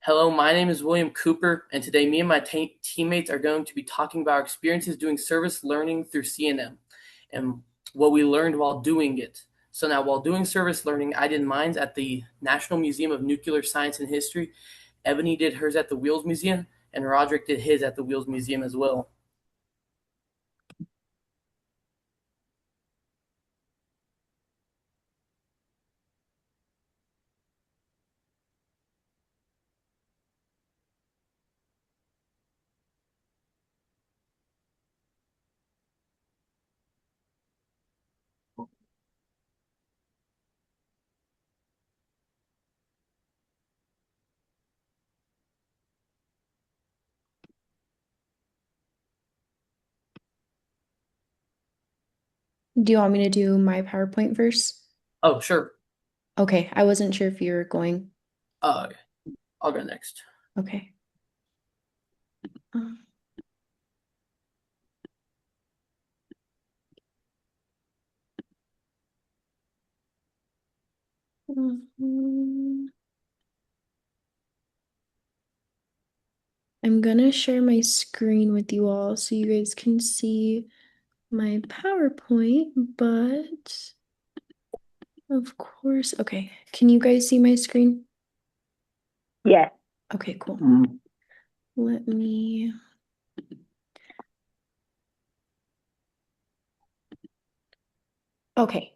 Hello, my name is William Cooper, and today me and my teammates are going to be talking about our experiences doing service learning through CNM and what we learned while doing it. So now, while doing service learning, I did mine at the National Museum of Nuclear Science and History. Ebony did hers at the Wheels Museum, and Roderick did his at the Wheels Museum as well. Do you want me to do my PowerPoint first? Oh, sure. Okay, I wasn't sure if you were going. Uh, I'll go next. Okay. Um, mhm. I'm gonna share my screen with you all so you guys can see my PowerPoint, but of course, okay. Can you guys see my screen? Yeah. Okay, cool. Mm. Let me, okay.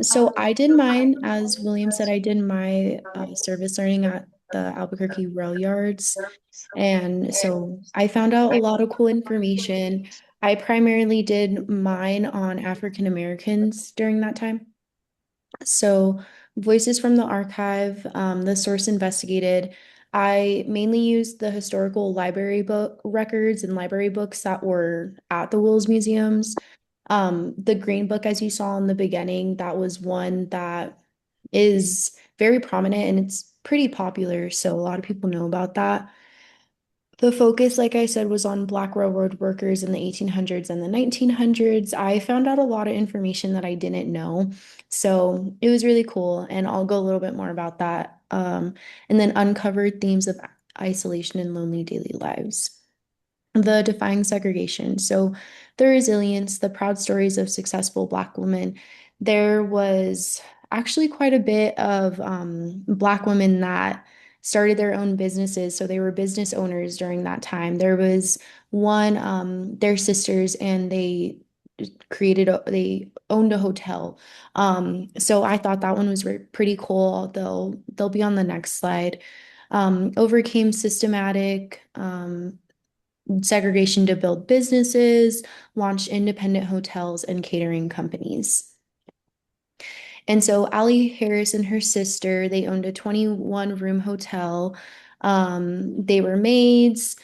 So I did mine, as William said, I did my service learning at the Albuquerque Rail Yards. And so I found out a lot of cool information. I primarily did mine on African Americans during that time. So, voices from the archive, the source investigated. I mainly used the historical library book records and library books that were at the Wills Museums. The Green Book, as you saw in the beginning, that was one that is very prominent and it's pretty popular. So, a lot of people know about that. The focus, like I said, was on Black Railroad workers in the 1800s and the 1900s. I found out a lot of information that I didn't know. So it was really cool. And I'll go a little bit more about that. And then uncovered themes of isolation and lonely daily lives. The defying segregation. So the resilience, the proud stories of successful Black women. There was actually quite a bit of Black women that started their own businesses. So they were business owners during that time. There was one, their sisters, and they owned a hotel. So I thought that one was pretty cool. They'll be on the next slide. Overcame systematic segregation to build businesses, launched independent hotels and catering companies. And so Allie Harris and her sister, they owned a 21 room hotel. They were maids.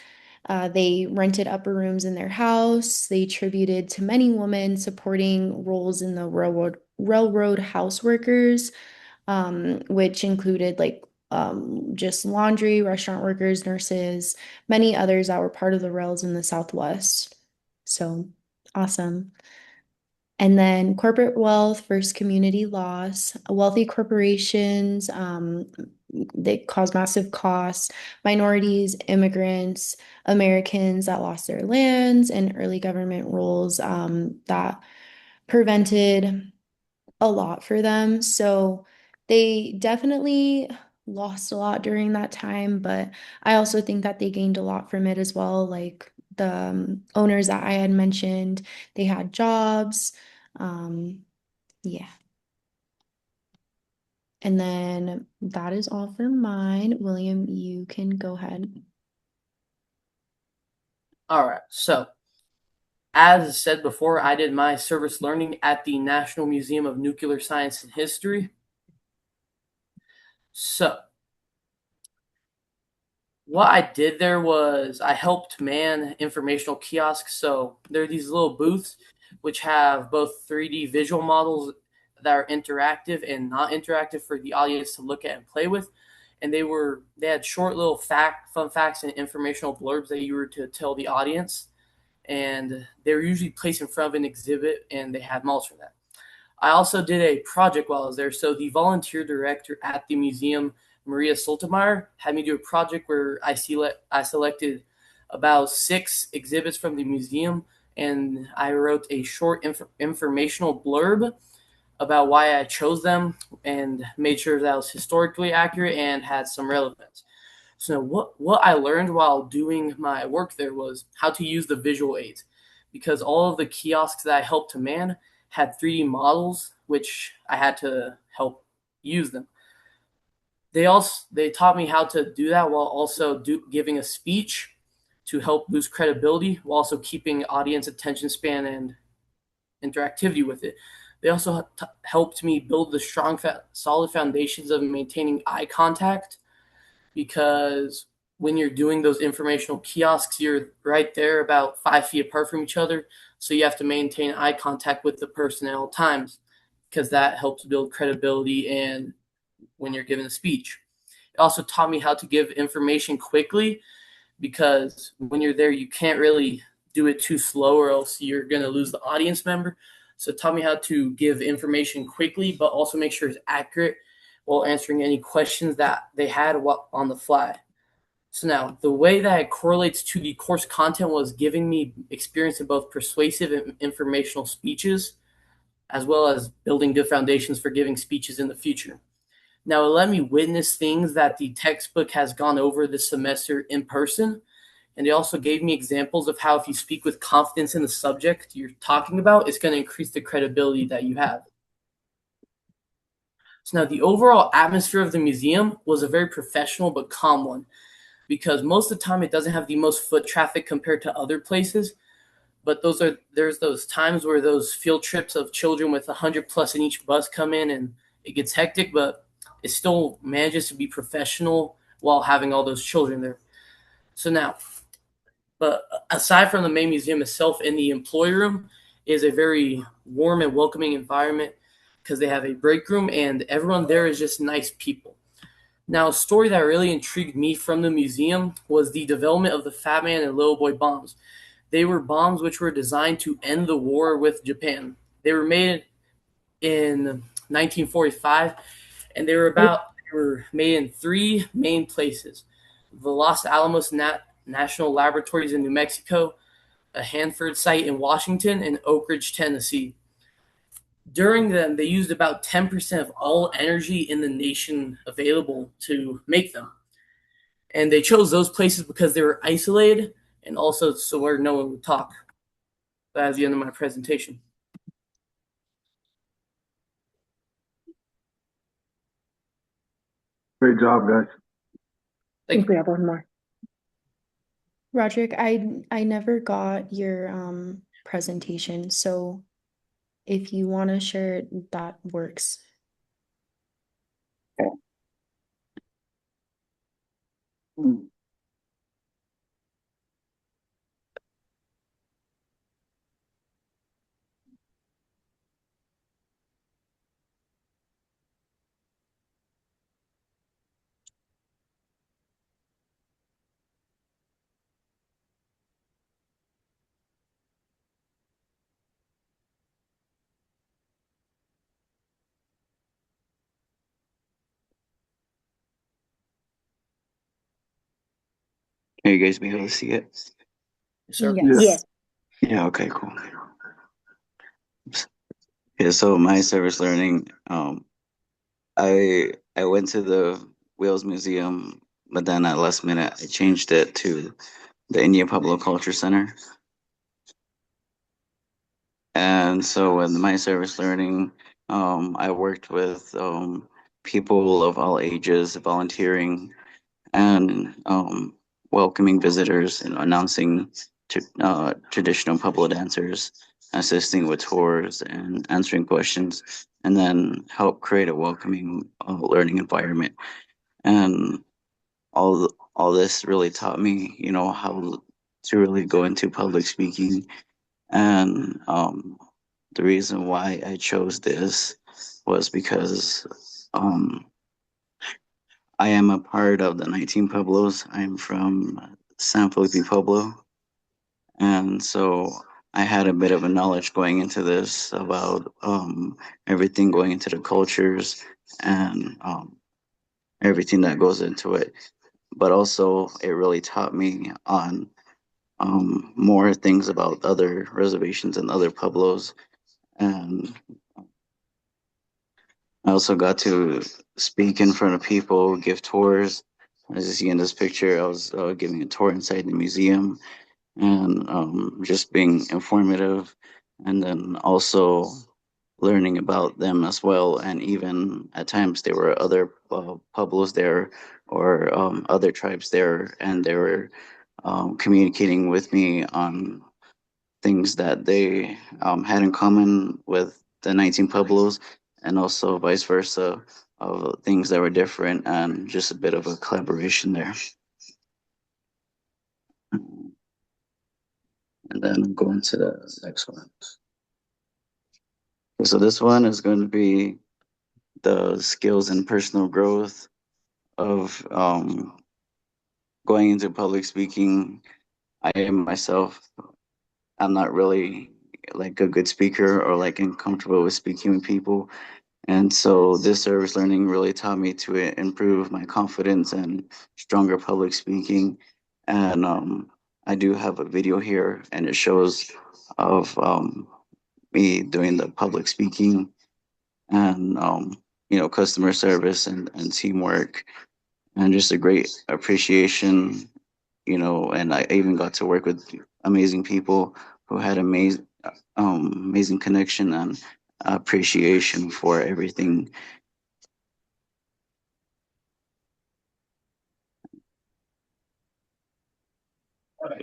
They rented upper rooms in their house. They tributed to many women supporting roles in the railroad house workers, which included just laundry, restaurant workers, nurses, many others that were part of the rails in the Southwest. So awesome. And then corporate wealth versus community loss. Wealthy corporations, they cause massive costs. Minorities, immigrants, Americans that lost their lands, and early government rules that prevented a lot for them. So they definitely lost a lot during that time, but I also think that they gained a lot from it as well. Like the owners that I had mentioned, they had jobs. Um, yeah. And then that is all for mine. William, you can go ahead. All right. So, as said before, I did my service learning at the National Museum of Nuclear Science and History. So, what I did there was I helped man informational kiosks. So there are these little booths which have both 3D visual models that are interactive and not interactive for the audience to look at and play with. And they had short little fun facts and informational blurbs that you were to tell the audience. And they were usually placed in front of an exhibit, and they had models for that. I also did a project while I was there. So the volunteer director at the museum Maria Soltemeyer, had me do a project where I selected about 6 exhibits from the museum, and I wrote a short informational blurb about why I chose them and made sure that was historically accurate and had some relevance. So what I learned while doing my work there was how to use the visual aids, because all of the kiosks that I helped to man had 3D models, which I had to help use them. They taught me how to do that while also giving a speech to help boost credibility, while also keeping audience attention span and interactivity with it. They also helped me build the solid foundations of maintaining eye contact, because when you're doing those informational kiosks, you're right there about 5 feet apart from each other. So you have to maintain eye contact with the person at all times, because that helps build credibility and when you're giving a speech. It also taught me how to give information quickly, because when you're there, you can't really do it too slow or else you're going to lose the audience member. So it taught me how to give information quickly, but also make sure it's accurate while answering any questions that they had on the fly. So now, the way that it correlates to the course content was giving me experience in both persuasive and informational speeches, as well as building good foundations for giving speeches in the future. Now, it let me witness things that the textbook has gone over this semester in person, and it also gave me examples of how if you speak with confidence in the subject you're talking about, it's going to increase the credibility that you have. So now the overall atmosphere of the museum was a very professional but calm one, because most of the time it doesn't have the most foot traffic compared to other places. But there's those times where those field trips of children with 100 plus in each bus come in and it gets hectic, but it still manages to be professional while having all those children there. So now, but aside from the main museum itself, in the employee room is a very warm and welcoming environment, because they have a break room and everyone there is just nice people. Now, a story that really intrigued me from the museum was the development of the Fat Man and Little Boy bombs. They were bombs which were designed to end the war with Japan. They were made in 1945, and they were made in 3 main places: the Los Alamos National Laboratories in New Mexico, a Hanford site in Washington, and Oak Ridge, Tennessee. During them, they used about 10% of all energy in the nation available to make them. And they chose those places because they were isolated and also so where no one would talk. That's the end of my presentation. Great job, guys. I think we have one more. Roderick, I never got your presentation, so if you want to share it, that works. Mm. Can you guys be able to see it? Yes, sir. Yes. Yeah, okay, cool. Yeah, so my service learning, I went to the Wheels Museum, but then at last minute I changed it to the India Pueblo Culture Center. And so with my service learning, I worked with people of all ages, volunteering and welcoming visitors and announcing traditional Pueblo dancers, assisting with tours and answering questions, and then help create a welcoming learning environment. And all this really taught me, how to really go into public speaking. And the reason why I chose this was because I am a part of the 19 Pueblos. I'm from San Felipe Pueblo. And so I had a bit of a knowledge going into this about everything going into the cultures and everything that goes into it. But also, it really taught me on more things about other reservations and other pueblos. And I also got to speak in front of people, give tours. As you see in this picture, I was giving a tour inside the museum and just being informative, and then also learning about them as well. And even at times, there were other pueblos there or other tribes there, and they were communicating with me on things that they had in common with the 19 pueblos, and also vice versa of things that were different, and just a bit of a collaboration there. And then go into the next one. Okay, so this one is going to be the skills and personal growth of going into public speaking. I am myself, I'm not really like a good speaker or like uncomfortable with speaking with people. And so this service learning really taught me to improve my confidence and stronger public speaking. And I do have a video here, and it shows of me doing the public speaking and customer service and teamwork, and just a great appreciation. And I even got to work with amazing people who had amazing connection and appreciation for everything.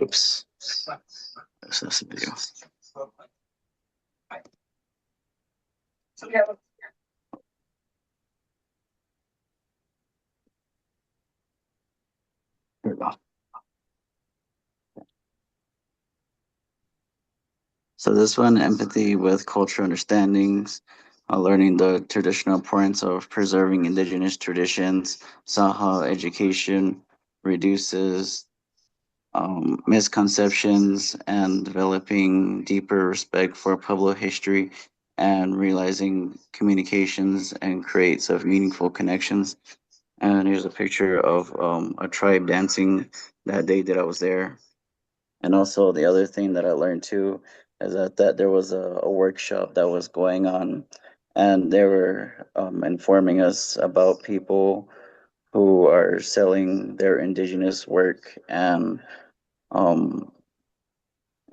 Oops. That's the video. Here we go. So this one, empathy with cultural understandings, learning the traditional importance of preserving indigenous traditions, saw how education reduces misconceptions and developing deeper respect for Pueblo history and realizing communications and creates of meaningful connections. And here's a picture of a tribe dancing that day that I was there. And also the other thing that I learned too is that there was a workshop that was going on, and they were informing us about people who are selling their indigenous work, and um,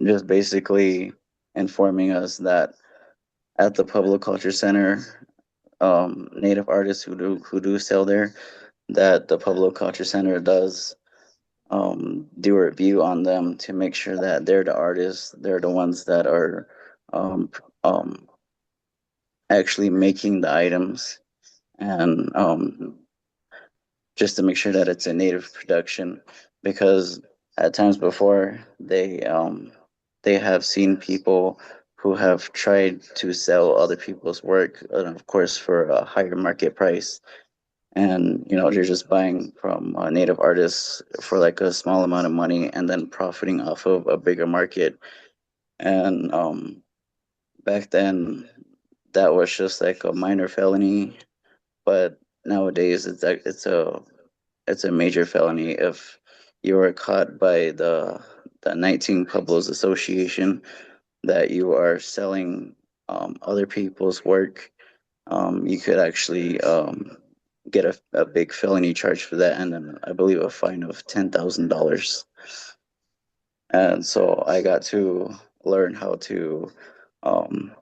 just basically informing us that at the Pueblo Culture Center, Native artists who do sell there, that the Pueblo Culture Center does do a review on them to make sure that they're the artists, they're the ones that are um, um, actually making the items, and just to make sure that it's a native production, because at times before they have seen people who have tried to sell other people's work, and of course for a higher market price, and they're just buying from native artists for like a small amount of money and then profiting off of a bigger market. And back then that was just like a minor felony, but nowadays it's a major felony if you were caught by the 19 Pueblos Association that you are selling other people's work. You could actually get a big felony charge for that, and then I believe a fine of $10,000. And so I got to learn how to um,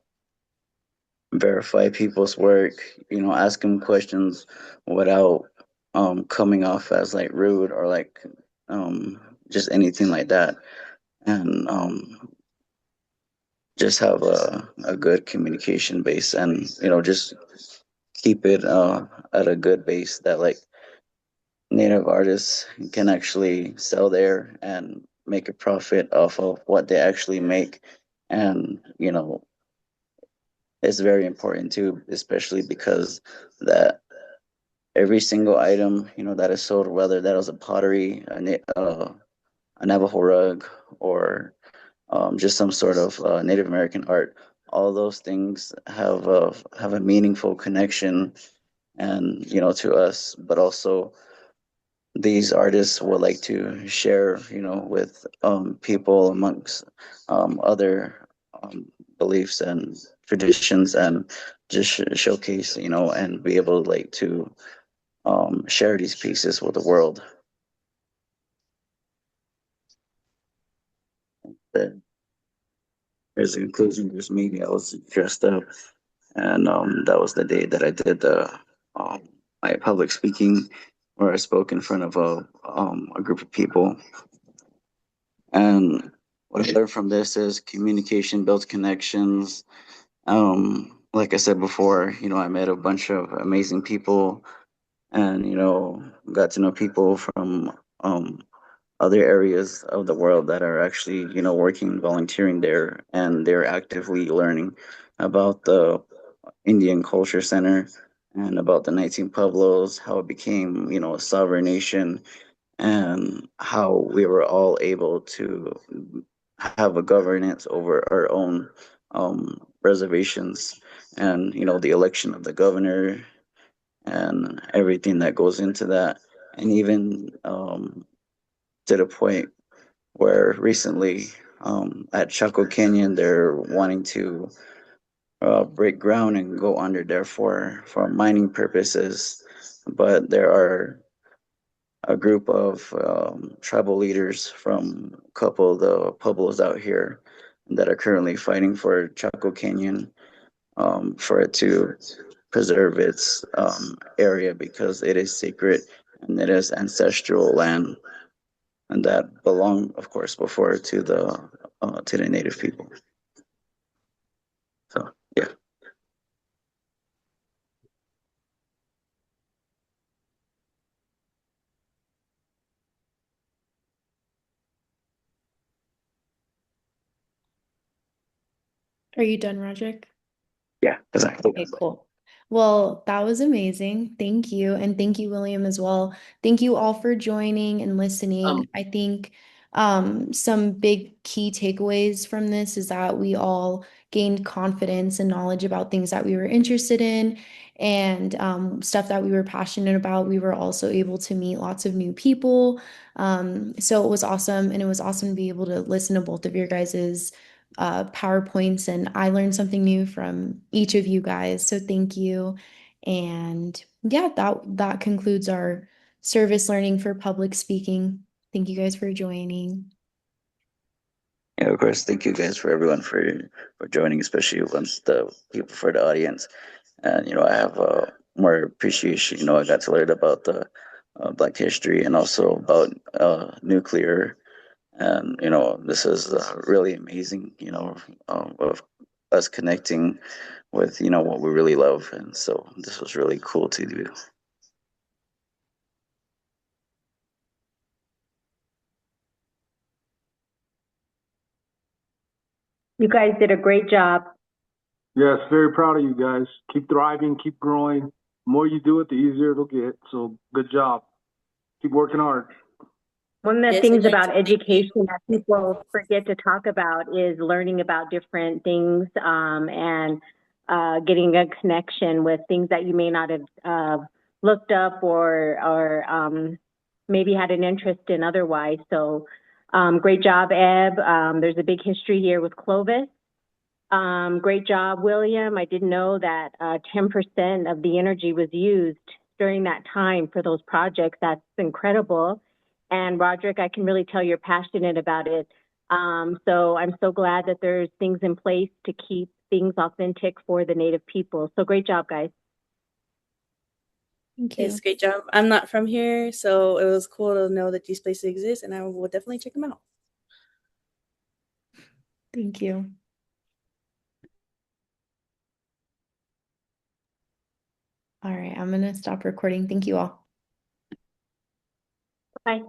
verify people's work, ask them questions without coming off as like rude or like just anything like that. And just have a good communication base, and just keep it at a good base that like native artists can actually sell there and make a profit off of what they actually make. And it's very important too, especially because that every single item that is sold, whether that is a pottery, a Navajo rug, or just some sort of Native American art, all those things have a meaningful connection, and to us, but also these artists would like to share with people amongst other beliefs and traditions, and just showcase and be able like to share these pieces with the world. Then as a conclusion, there's me. I was dressed up, and that was the day that I did the my public speaking, where I spoke in front of a group of people. And what I learned from this is communication builds connections. Like I said before, I met a bunch of amazing people, and got to know people from other areas of the world that are actually working, volunteering there, and they're actively learning about the Indian Culture Center and about the 19 Pueblos, how it became a sovereign nation, and how we were all able to have a governance over our own reservations, and the election of the governor and everything that goes into that, and even to the point where recently at Chaco Canyon they're wanting to break ground and go under there for mining purposes, but there are a group of tribal leaders from a couple of the pueblos out here that are currently fighting for Chaco Canyon, for it to preserve its area, because it is sacred and it is ancestral land, and that belonged, of course, before to the native people. So yeah. Are you done, Roderick? Yeah, exactly. Okay, cool. Well, that was amazing. Thank you. And thank you, William, as well. Thank you all for joining and listening. I think some big key takeaways from this is that we all gained confidence and knowledge about things that we were interested in, and stuff that we were passionate about. We were also able to meet lots of new people. So it was awesome. And it was awesome to be able to listen to both of your guys's PowerPoints, and I learned something new from each of you guys. So thank you. And yeah, that concludes our service learning for public speaking. Thank you guys for joining. Yeah, of course. Thank you guys for everyone for joining, especially once the people for the audience. And I have more appreciation. I got to learn about the Black history, and also about nuclear. And this is really amazing. Of us connecting with what we really love, and so this was really cool to do. You guys did a great job. Yes, very proud of you guys. Keep thriving, keep growing. The more you do it, the easier it'll get. So good job. Keep working hard. One of the Yes, things I'd like about to thank you. education that people forget to talk about is learning about different things, and getting a connection with things that you may not have looked up, or maybe had an interest in otherwise. So great job, Eb. There's a big history here with Clovis. Great job, William. I didn't know that 10% of the energy was used during that time for those projects. That's incredible. And Roderick, I can really tell you're passionate about it. So I'm so glad that there's things in place to keep things authentic for the Native people. So great job, guys. Thank you. Yes, great job. I'm not from here, so it was cool to know that these places exist, and I will definitely check them out. Thank you. All right, I'm gonna stop recording. Thank you all. Bye.